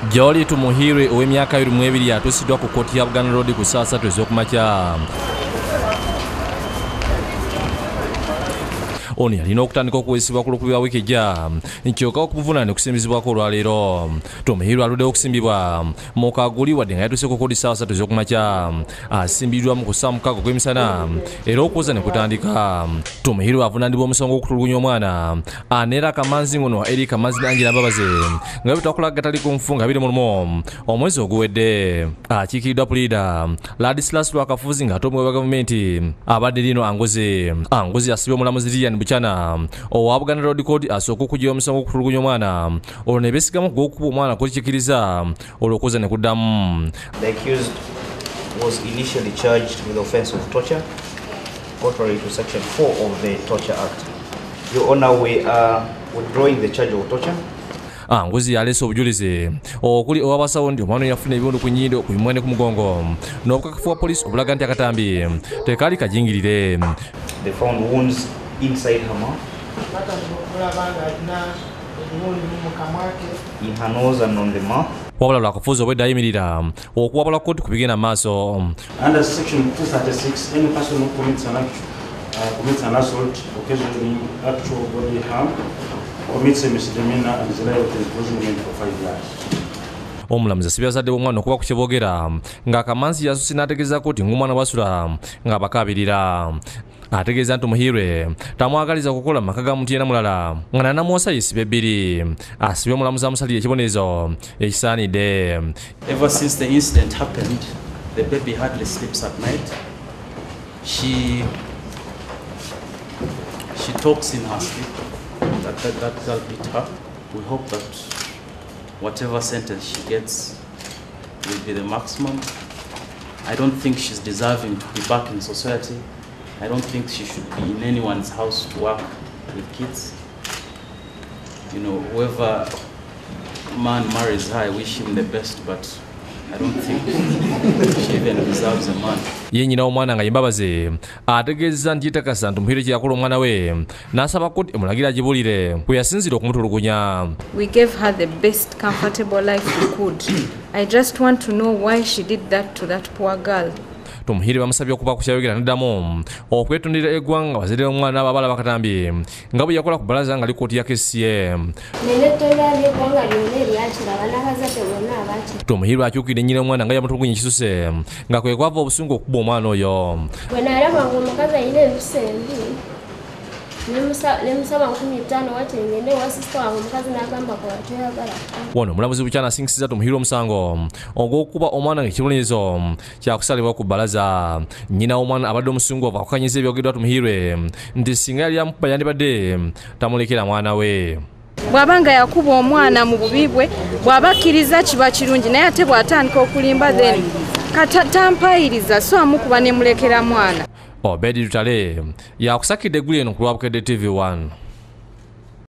Gyoli Tumuhirwe ow'emyaka 22 atuusiddwa ku kkooti ya Buganda Road ku saa 3 ez'okumakya. Ono yalina okutandika okuweesebwa ku lukubya wiiki ejja nkyokka okumuvunaana okusimbizibwako olwaleero. Tumuhirwe aluddewo okusimbibwa mu kaguli wadde nga yatuuse ku kkooti saa 3 ez'okumakya. Asimbiddwa mu kussa mukaaga gw'emisana era okuwoza ne kutandika. Tumuhirwe avunaanibwa omusango gw'okutulugunya omwana aneera akamanzi ngono eri kamanzi Angela Mbabazi nga bitakula gatali ku nfu nga 21 omwezi oguwedde. Akiikiriddwa puliida Ladislas Lwakafuzi ng'ate omwe wa gavumenti abadde lino Angozi asibye omulamuzi Lilian Buchana owa Buganda Road Court asooka okuggyayo omusango gw'okutulugunya omwana olwo ne beesigamu gw'okukuba omwana kukikiriza olw'okuza ne kuddamu. The accused was initially charged with the offence of torture contrary to section 4 of the Torture Act. Your Honour, we are withdrawing the charge of torture. Angozi yaleese obujulizi okuli owabasawo nti omwana yafuna ebiwundu ku nnyindo ku mimwa ne ku mugongo n'obukakafu bwa poliisi obulaga nti akatambi tekaali kajingirire. They found wounds inside her mouth, in her nose and on the mouth. Wabula Lwakafuzi obwedde ayimirira okuwabula kkooti ku bigenda maaso. Under section 236, any person who commits an assault occasioning actual bodily harm commits a misdemeanor and is liable to imprisonment for 5 years. Omulamuzi asibye bazadde b'omwana okuba ku kyeboogera ng'akamanzi yasuse n'ategeezako nti ng'omwana bw'asula ng'abakaabirira. Ategeeza nti Tumuhirwe tamwagaliza kukola maka ga muntu yenna mulala nga n'anamuwasa yesibe bbiri. Asibye omulamuzi amusalira ekibonerezo ekisaanidde. Ever since the incident happened, the baby hardly sleeps at night. She talks in her sleep. That girl beat her. We hope that whatever sentence she gets will be the maximum. I don't think she's deserving to be back in society. I don't think she should be in anyone's house to work with kids. You know, whoever man marries her, I wish him the best, but I don't think she even deserves a man. Ye nnyina w'omwana nga ye Mbabazi ategeeza nti yeetakasa nti Tumuhirwe kye yakola omwana we n'asaba kkooti emulagira agibuulire bwe yasinzira okumutulugunya. We gave her the best comfortable life we could. I just want to know why she did that to that poor girl. Tumuhirwe bamusabye okuba ku kyayogera n'eddamu okwetondera eggwanga bazadde omwana ababala bakatambi nga bwe yakola ku Bbalaza nga ali kkooti ya KCM. Tumuhirwe akyukidde nnyina omwana nga yamutulugunya ekisuse nga kwe kwava obusungu okukuba omwana oyo. Bwe nalaba ng'omukazi alina empisa embi nemusaba 15 wati ngende wa sisita wange omukazi n'agamba ko atoyagala. Wano omulamuzi Buchana asingisiza Tumuhirwe omusango ogw'okuba omwana ng'ekibonerezo kyakusalibwa ku Bbalaza. Nnyina w'omwana abadde omusunguufu akukanyiza ebyogeddwa Tumuhirwe nti singa yali amukuba yandibadde tamulekera mwana we. Bw'abanga yakuba omwana mu bubi bwe bw'abakkiriza kiba kirungi naye ate bw'atandika okulimba then tampayiriza so amukuba ne mulekera mwana. Obedi Lutale yakusakidde eggulu eno ku lwa Bukedde TV 1.